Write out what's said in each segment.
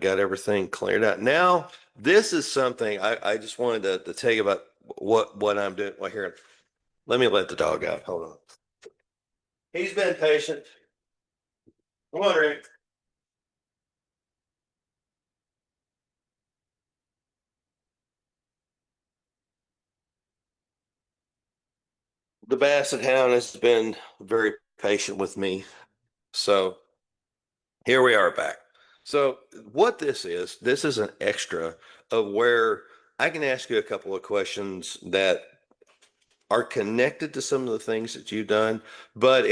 got everything cleared out. Now, this is something I just wanted to tell you about what I'm doing. Well, here, let me let the dog out. Hold on. He's been patient. Come on, Rick. The Basset Hound has been very patient with me. So here we are back. So what this is an extra of where I can ask you a couple of questions that are connected to some of the things that you've done, but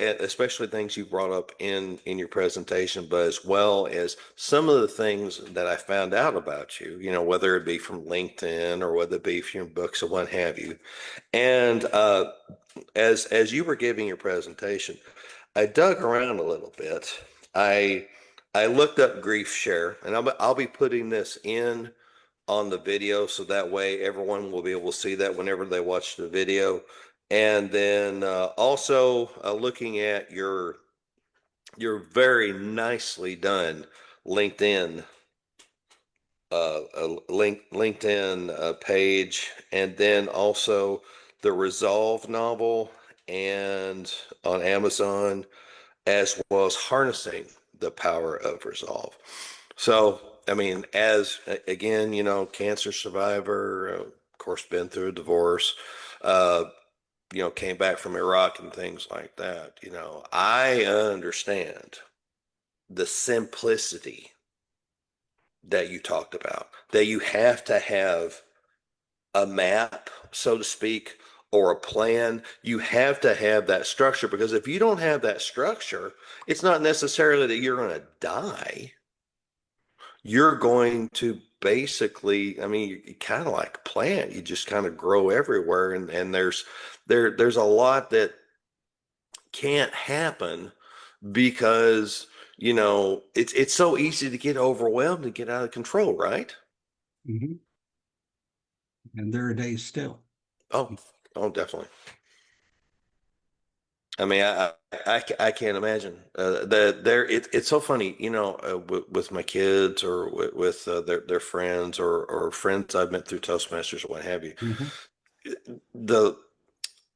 especially things you brought up in your presentation, but as well as some of the things that I found out about you, whether it be from LinkedIn or whether it be from your books or what have you. And as you were giving your presentation, I dug around a little bit. I I looked up grief share, and I'll be putting this in on the video so that way everyone will be able to see that whenever they watch the video. And then also looking at your very nicely done LinkedIn LinkedIn page, and then also the Resolve novel and on Amazon, as well as harnessing the power of resolve. So, I mean, as again, cancer survivor, of course, been through a divorce, uh, came back from Iraq and things like that. I understand the simplicity that you talked about, that you have to have a map, so to speak, or a plan. You have to have that structure, because if you don't have that structure, it's not necessarily that you're going to die. You're going to basically, I mean, you kind of like a plant. You just kind of grow everywhere, and there's a lot that can't happen because it's so easy to get overwhelmed and get out of control, right? Mhm. And there are days still. Oh, oh, definitely. I mean, I can't imagine it's so funny, with my kids or with their friends or friends I've met through Toastmasters or what have you. Mhm. The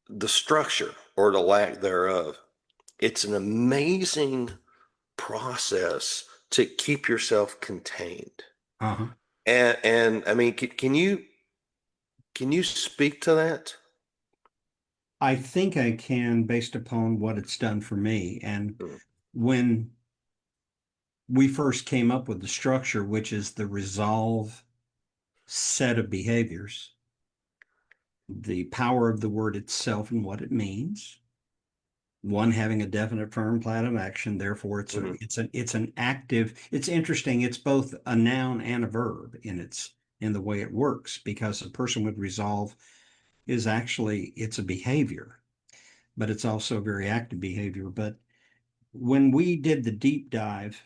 the structure or the lack thereof, it's an amazing process to keep yourself contained. Uh-huh. And I mean, can you speak to that? I think I can based upon what it's done for me. And Mm, when we first came up with the structure, which is the resolve set of behaviors, the power of the word itself and what it means, one having a definite firm plan of action, therefore mhm. it's an active, it's interesting, it's both a noun and a verb in the way it works, because a person with resolve is actually it's a behavior, but it's also a very active behavior. But when we did the deep dive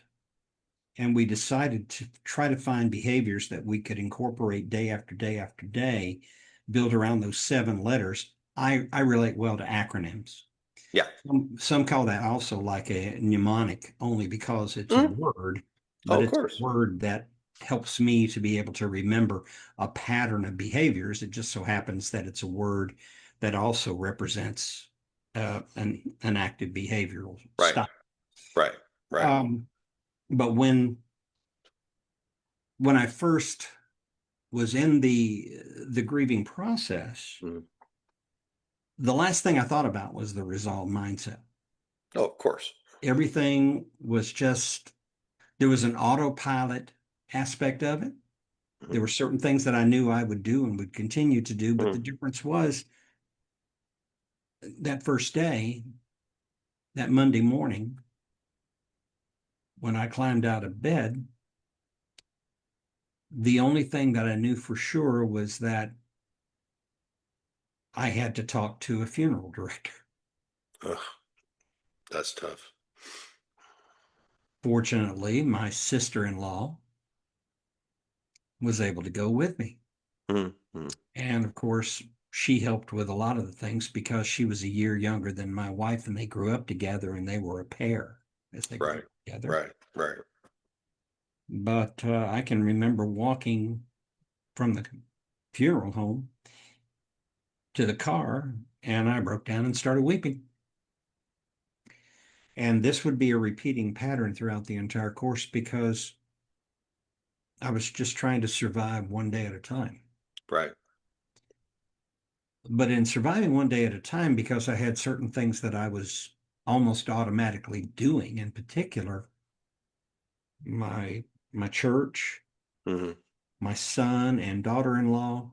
and we decided to try to find behaviors that we could incorporate day after day after day, build around those 7 letters, I relate well to acronyms. Yeah. Some call that also like a mnemonic, only because it's a Mhm. word, Oh, but of it's a course. word that helps me to be able to remember a pattern of behaviors. It just so happens that it's a word that also represents an active behavioral Right. style. Right. Right. Um, but when I first was in the grieving process, Mhm. the last thing I thought about was the resolve mindset. Oh, of course. Everything was just there was an autopilot aspect of it. There Mhm. were certain things that I knew I would do and would continue to do, but the Mhm. difference was that first day, that Monday morning, when I climbed out of bed, the only thing that I knew for sure was that I had to talk to a funeral director. Ugh, that's tough. Fortunately, my sister-in-law was able to go with me. Mhm. And of course, she helped with a lot of the things because she was a year younger than my wife and they grew up together and they were a pair as they grew Right. up together. Right. Right. But I can remember walking from the funeral home to the car, and I broke down and started weeping. And this would be a repeating pattern throughout the entire course because I was just trying to survive one day at a time. Right. But in surviving one day at a time, because I had certain things that I was almost automatically doing, in particular, my my church, Hmm. my son and daughter-in-law,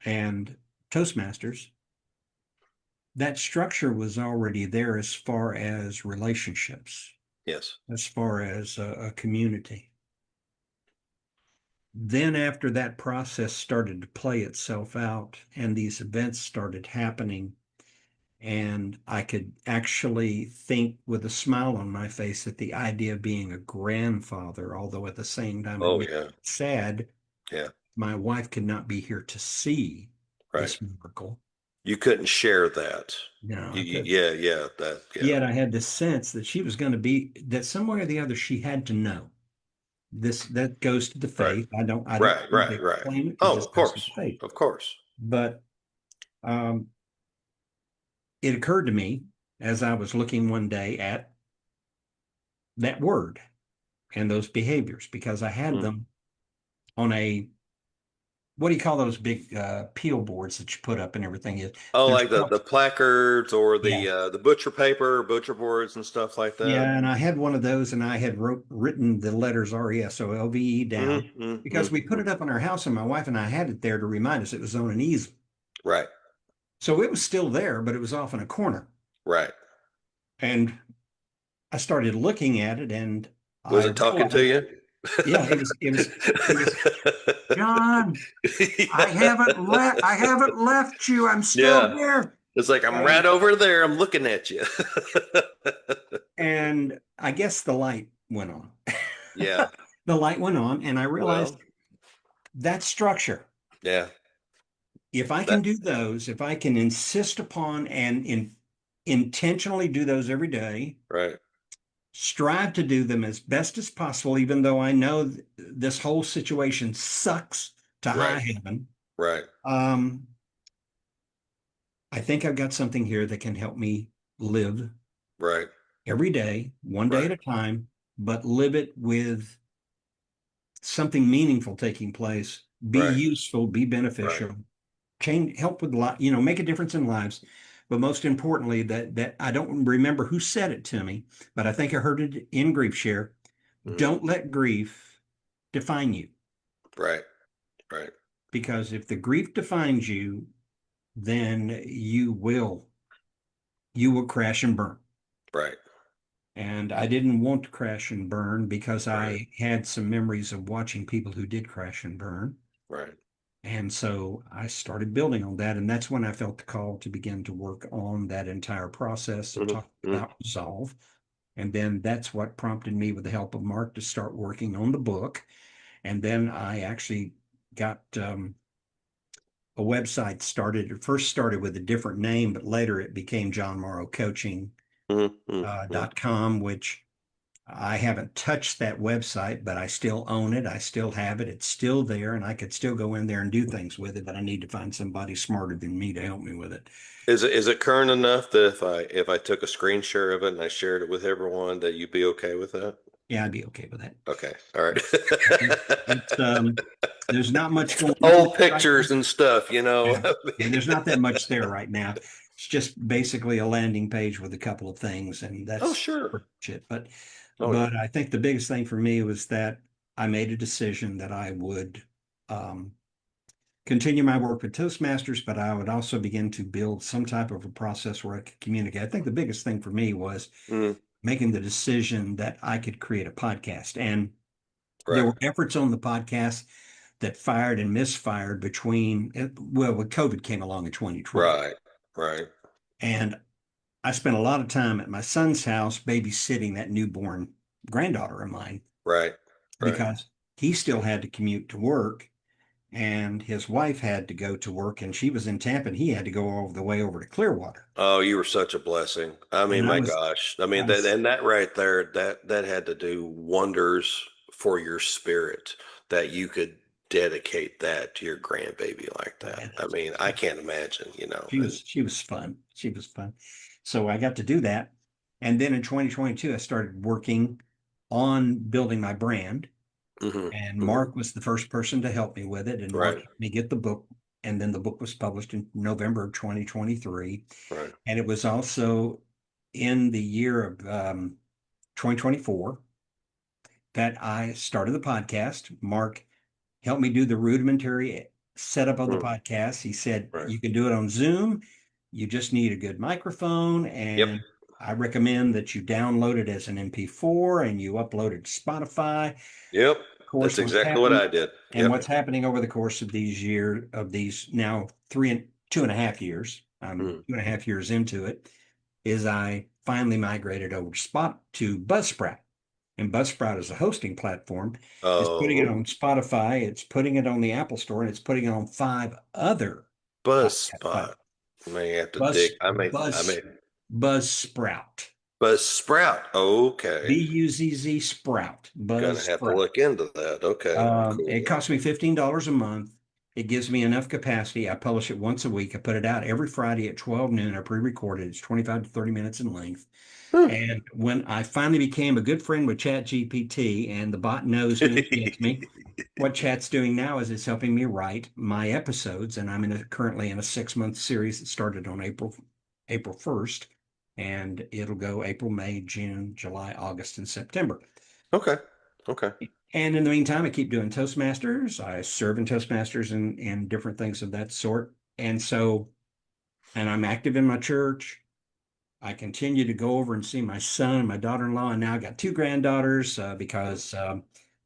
and Toastmasters, that structure was already there as far as relationships, Yes. as far as a community. Then, after that process started to play itself out and these events started happening, and I could actually think with a smile on my face that the idea of being a grandfather, although at the same time it Oh, made me yeah. sad, Yeah. my wife could not be here to see Right. this miracle. You couldn't share that. No, I You, couldn't. yeah, yeah, yeah. Yet I had this sense that she was going to be, that somewhere or the other she had to know. This that goes to the Right. faith. I don't Right, need to right, right. explain it. It Oh, just of goes to the course. faith. Of course. But um, it occurred to me as I was looking one day at that word and those behaviors because I had Mm. them on a, what do you call those big peel boards that you put up and everything is Oh, there's like the placards or yeah, the butcher paper, butcher boards and stuff like that. yeah, and I had one of those and I had written the letters RESOLVE Hmm. down because we put Hmm. it up in our house and my wife and I had it there to remind us it was on an easel. Right. So it was still there, but it was off in a corner. Right. And I started looking at it and Was I it talking to realized, you? yeah, it was John, I haven't left you. I'm still Yeah. here. It's like I'm right And over there. I'm looking at you. and I guess the light went on. Yeah. The light went on, and I realized Well, that structure. yeah. If I That can do those, if I can insist upon and intentionally do those every day, right. strive to do them as best as possible, even though I know this whole situation sucks to high Right. heaven. Right. Um, I think I've got something here that can help me live Right. every day, one day at Right. a time, but live it with something meaningful taking place, be Right. useful, be Right. beneficial, change, help with a lot, you know, make a difference in lives. But most importantly, that I don't remember who said it to me, but I think I heard it in Grief Share. Mhm. Don't let grief define you. Right. Right. Because if the grief defines you, then you will crash and burn. Right. And I didn't want to crash and burn because Right. I had some memories of watching people who did crash and burn. Right. And so I started building on that. And that's when I felt the call to begin to work on that entire process of Hmm. talking Hmm. about resolve. And then that's what prompted me, with the help of Mark, to start working on the book. And then I actually got a website started. It first started with a different name, but later it became John Morrow Coaching Hmm. Hmm. .com, which I haven't touched that website, but I still own it. I still have it. It's still there, and I could still go in there and do things with it, but I need to find somebody smarter than me to help me with it. Is it current enough that if I took a screen share of it and I shared it with everyone that you'd be okay with that? Yeah, I'd be okay with that. Okay. All right. It's there's not much going on Old there right now. pictures and stuff, you know. Yeah. Yeah, there's not that much there right now. It's just basically a landing page with a couple of things, and Oh, that's sure. pretty much it. But Oh, yeah. but I think the biggest thing for me was that I made a decision that I would um, continue my work with Toastmasters, but I would also begin to build some type of a process where I could communicate. I think the biggest thing for me was Mm, making the decision that I could create a podcast. And there right. were efforts on the podcast that fired and misfired between, well, when COVID came along in 2020. Right. Right. And I spent a lot of time at my son's house babysitting that newborn granddaughter of mine Right. Right. because he still had to commute to work and his wife had to go to work and she was in Tampa and he had to go all the way over to Clearwater. Oh, you were such a blessing. I mean, And my gosh. I I mean, that was, and that right there, that had to do wonders for your spirit that you could dedicate that to your grandbaby like that. And I mean, I can't imagine, you know. she was fun. She was fun. So I got to do that. And then in 2022, I started working on building my brand. Hmm. And Hmm. Mark was the first person to help me with it. And Mark Right, helped me get the book. And then the book was published in November of 2023. right. And it was also in the year of 2024 that I started the podcast. Mark helped me do the rudimentary setup of the Mm, podcast. He said, right. you can do it on Zoom. You just need a good microphone. Yep. And I recommend that you download it as an MP4 and you upload it to Spotify. Yep. Of That's course, what's exactly what happened I did. and Yep. what's happening over the course of these now 2.5 years, I'm Mm. 2.5 years into it, is I finally migrated over to Buzzsprout. And Buzzsprout is a hosting platform. It's putting it Oh, on Spotify, it's putting it on the Apple Store, and it's putting it on five other Buzz podcast Spot. platforms. May have to dig. Buzz I Buzz made Buzzsprout. Buzz Sprout. Okay. Buzz Sprout. Gonna have to Buzzsprout. look into that. Okay. It Cool. costs me $15 a month. It gives me enough capacity. I publish it once a week. I put it out every Friday at 12 noon. I pre-record it. It's 25 to 30 minutes in length. Huh. And when I finally became a good friend with ChatGPT and the bot knows me and gets me, what Chat's doing now is it's helping me write my episodes. And currently in a 6-month series that started on April 1st. And it'll go April, May, June, July, August, and September. Okay. Okay. And in the meantime, I keep doing Toastmasters. I serve in Toastmasters and different things of that sort. And I'm active in my church. I continue to go over and see my son and my daughter-in-law. And now I got two granddaughters Mm. because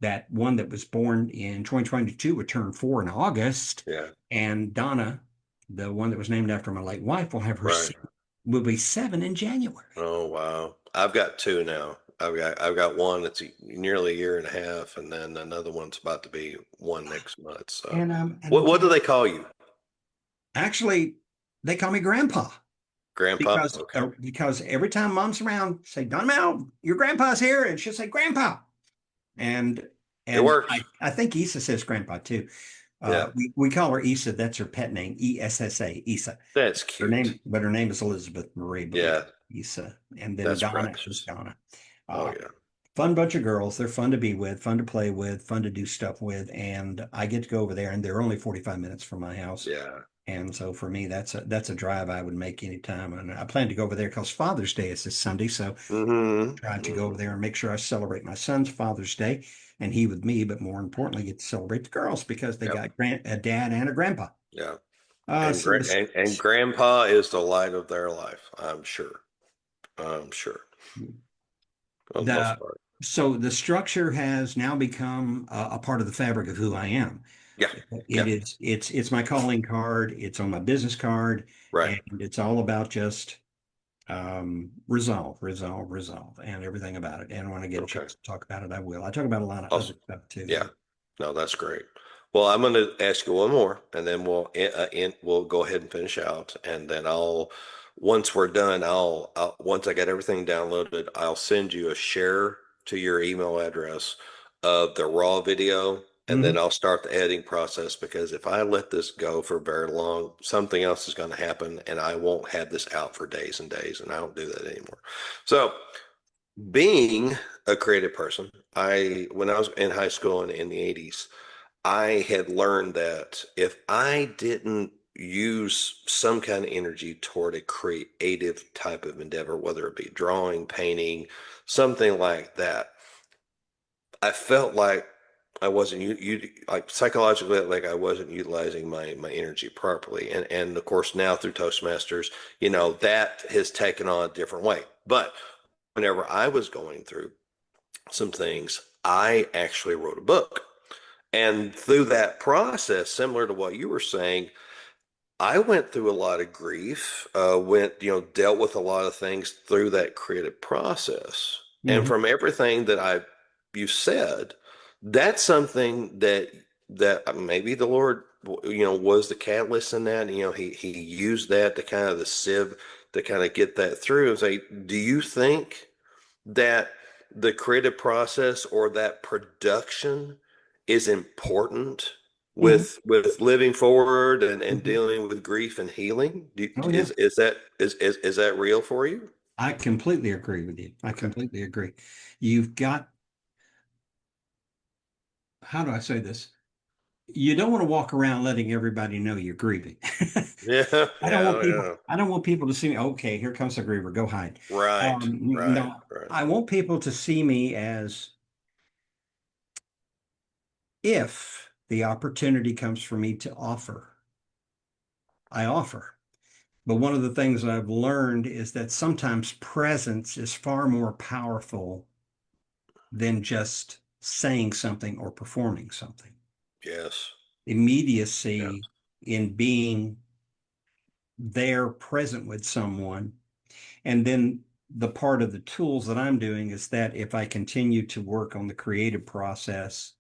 that one that was born in 2022 would turn 4 in August. Yeah. And Donna, the one that was named after my late wife, Right. will be 7 in January. Oh wow. I've got two now. I've got one that's nearly a year and a half, and then another one's about to be one next month. So, And I'm what do telling they call you? actually, they call me Grandpa. Grandpa? Okay. Because every time mom's around, say, Don Mel, your grandpa's here, and she'll say, Grandpa. And It and works. I think Issa says Grandpa too. Yeah. We call her Issa. That's her pet name, Essa, Issa. That's cute. But her name is Elizabeth Marie, but we Yeah. call her Issa. And then That's Donna is precious. Donna. Oh Uh, yeah. Fun bunch of girls. They're fun to be with, fun to play with, fun to do stuff with. And I get to go over there, and they're only 45 minutes from my house. Yeah. And so for me, that's a drive I would make anytime. And I plan to go over there because Father's Day is this Sunday. So Mm-hmm. try to go over Hmm. there and make sure I celebrate my son's Father's Day and he with me, but more importantly, get to celebrate the girls because they Yep. got a dad and a grandpa. Yeah. Uh, And, so gra- this, and grandpa is the light of their life, I'm sure. I'm sure. For the most the part. so the structure has now become a part of the fabric of who I am. Yeah. It Yeah. is it's my calling card, it's on my business card, Right. and it's all about just resolve, and everything about it. And when I get a Okay. chance to talk about it, I will. I talk about a lot of other Awesome. stuff too, Yeah. though. No, that's great. Well, I'm going to ask you one more, and then we'll go ahead and finish out, and then once we're done, once I get everything downloaded, I'll send you a share to your email address of the raw video, and then Hmm. I'll start the editing process because if I let this go for very long, something else is going to happen, and I won't have this out for days and days, and I don't do that anymore. So being a creative person, when I was in high school and in the 80s, I had learned that if I didn't use some kind of energy toward a creative type of endeavor, whether it be drawing, painting, something like that, I felt like I wasn't like psychologically like I wasn't utilizing my energy properly. And of course now through Toastmasters, that has taken on a different way. But whenever I was going through some things, I actually wrote a book. And through that process, similar to what you were saying, I went through a lot of grief, dealt with a lot of things through that creative process. And Hmm. from everything you said, that's something that maybe the Lord, was the catalyst in that. He used that to kind of get that through and say, do you think that the creative process or that production is important Mhm, with living forward and mhm. dealing with grief and healing? Oh yeah, Is that real for you? I completely agree with you. I Okay. completely agree. You've got, how do I say this? You don't want to walk around letting everybody know you're grieving. Yeah, yeah, yeah. I don't want people to see me, okay, here comes the griever, go hide. Right, right, No, right. I want people to see me as, if the opportunity comes for me to offer, I offer. But one of the things I've learned is that sometimes presence is far more powerful than just saying something or performing something. Yes. Yeah. Immediacy in being there present with someone. And then the part of the tools that I'm doing is that if I continue to work on the creative process,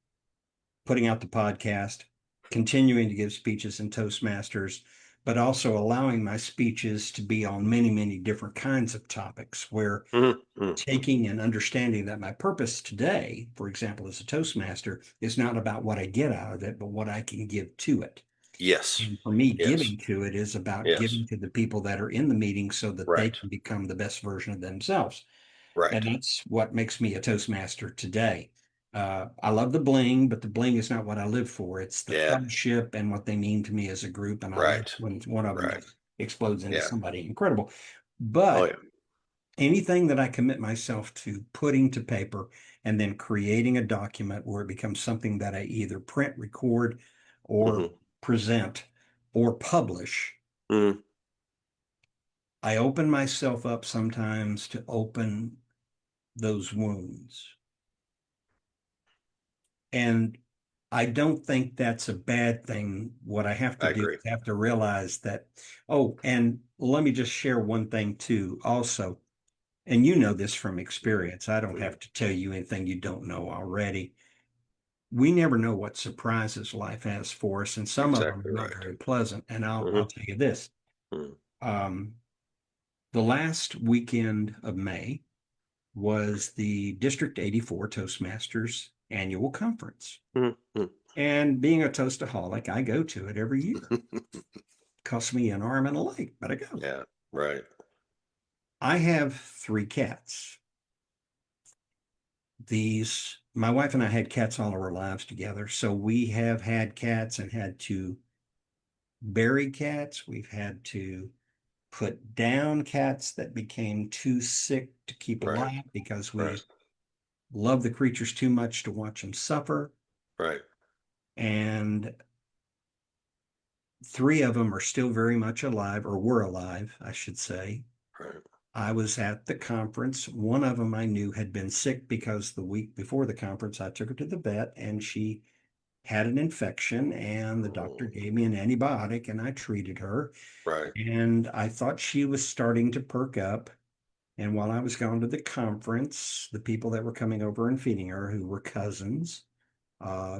putting out the podcast, continuing to give speeches in Toastmasters, but also allowing my speeches to be on many, many different kinds of topics where Mhm, mhm, mhm. taking and understanding that my purpose today, for example, as a Toastmaster, is not about what I get out of it, but what I can give to it. Yes. And for me, Yes. giving to it is about Yes. giving to the people that are in the meeting so that they Right. can become the best version of themselves. Right. And that's what makes me a Toastmaster today. I love the bling, but the bling is not what I live for. It's the Yeah. fellowship and what they mean to me as a group. And I love Right. when one of them Right. just explodes into Yeah. somebody incredible. Oh But yeah. anything that I commit myself to putting to paper and then creating a document where it becomes something that I either print, record, or Hmm. present or publish, Hmm. I open myself up sometimes to open those wounds. And I don't think that's a bad thing. What I have to I do agree. is have to realize that, oh, and let me just share one thing too, also. And you know this from experience. I don't Hmm. have to tell you anything you don't know already. We never know what surprises life has for us, and some of them are Exactly not right. very pleasant. And I'll Hmm. tell you this. Hmm. Um, the last weekend of May was the District 84 Toastmasters annual conference. Hmm. Hmm. And being a toastaholic, I go to it every year. Costs me an arm and a leg, but I go. Yeah. Right. I have three cats. My wife and I had cats all of our lives together. So we have had cats and had to bury cats. We've had to put down cats that became too sick to keep Right. alive because Right. we love the creatures too much to watch them suffer. Right. And three of them are still very much alive, or were alive, I should say. Right. I was at the conference. One of them I knew had been sick because the week before the conference, I took her to the vet and she had an infection, and the doctor Oh, gave me an antibiotic and I treated her. right. And I thought she was starting to perk up. And while I was gone to the conference, the people that were coming over and feeding her, who were cousins,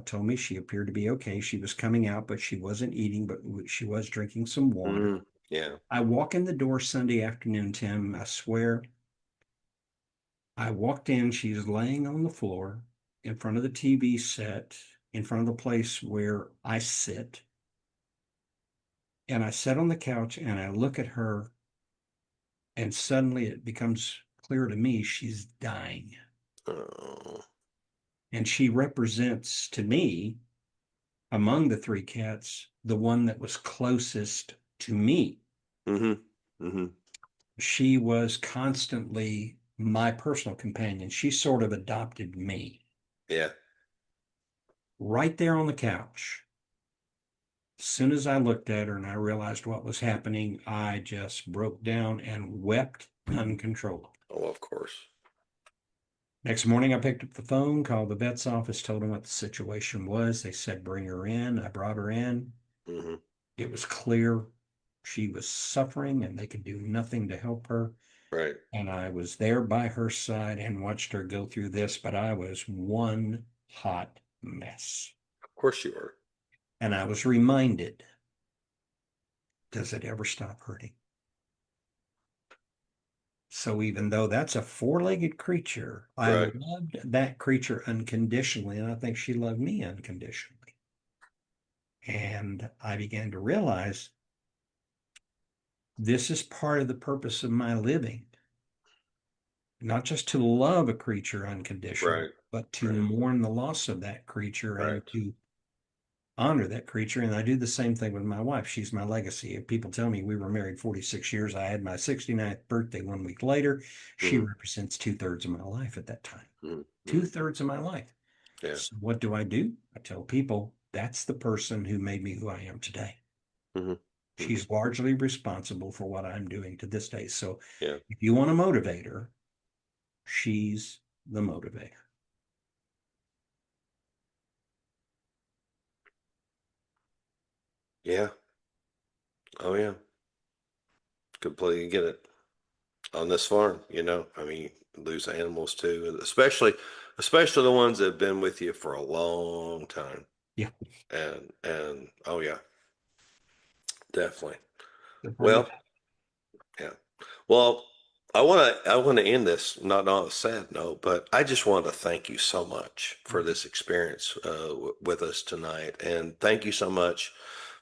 told me she appeared to be okay. She was coming out, but she wasn't eating, but she was drinking some water. Mm. Yeah. I walk in the door Sunday afternoon, Tim. I swear, I walked in. She's laying on the floor in front of the TV set, in front of the place where I sit. And I sit on the couch and I look at her, and suddenly it becomes clear to me she's dying. Oh. And she represents to me, among the three cats, the one that was closest to me. Hmm. Hmm. She was constantly my personal companion. She sort of adopted me Yeah. right there on the couch. As soon as I looked at her and I realized what was happening, I just broke down and wept uncontrollably. Oh, of course. Next morning, I picked up the phone, called the vet's office, told them what the situation was. They said, bring her in. I brought her in. Hmm. It was clear she was suffering and they could do nothing to help her. Right. And I was there by her side and watched her go through this, but I was one hot mess. Of course you are. And I was reminded, does it ever stop hurting? So even though that's a four-legged creature, I Right. loved that creature unconditionally, and I think she loved me unconditionally. And I began to realize this is part of the purpose of my living, not just to love a creature unconditionally, Right. but to Right. mourn the loss of that creature and Right. to honor that creature. And I do the same thing with my wife. She's my legacy. If people tell me we were married 46 years, I had my 69th birthday 1 week later. She Mm-hmm. represents two-thirds of my life at that time. Mm-hmm. Two-thirds of my life. Yeah. So what do? I tell people that's the person who made me who I am today. Mm-hmm. Mm-hmm. She's largely responsible for what I'm doing to this day. So Yeah. if you want a motivator, she's the motivator. Yeah. Oh yeah. Completely get it. On this farm, I mean, lose animals too, and especially the ones that have been with you for a long time. Yeah, And oh yeah, definitely. they're part of Well, yeah. Well, I want to end this not on a sad note, but I just want to thank you so much for it. this experience with us tonight, and thank you so much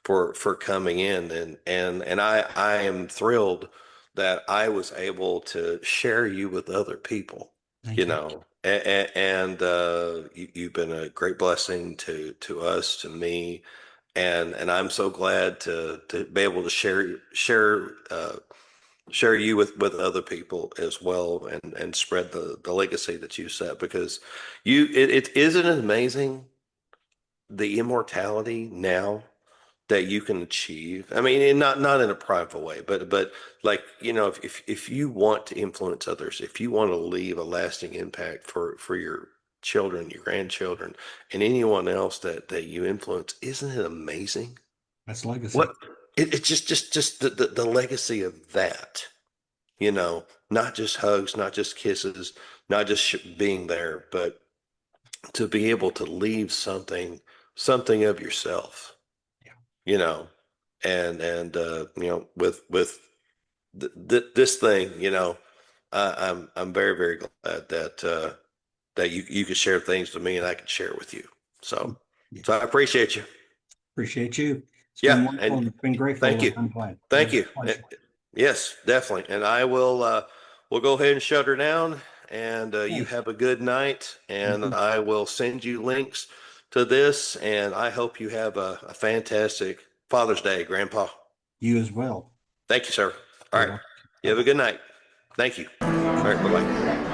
for coming in, and I am thrilled that I was able to share you with other people, Thank you. and you've been a great blessing to us, to me, and I'm so glad to be able to share you with other people as well, and spread the legacy that you set, because it isn't it amazing the immortality now that you can achieve. I mean, and not in a prideful way, but like, if you want to influence others, if you want to leave a lasting impact for your children, your grandchildren, and anyone else that you influence, isn't it amazing? That's legacy. What it's just the legacy of that, not just hugs, not just kisses, not just being there, but to be able to leave something of yourself, Yeah. you know, and with this thing, I'm very, very glad that you could share things to me and I could share with you. So, Yeah. so I appreciate you. Appreciate you. It's been Yeah, wonderful and and it's been grateful thank and you. I'm glad. It Thank was you. a pleasure. Yes, definitely. And we'll go ahead and shut her down, and you Thanks. have a good night, You and too. I will send you links to this, and I hope you have a fantastic Father's Day, Grandpa. You as well. Thank you, sir. All You're right. welcome. You Bye have a bye. good night. Thank you. All right. Bye-bye.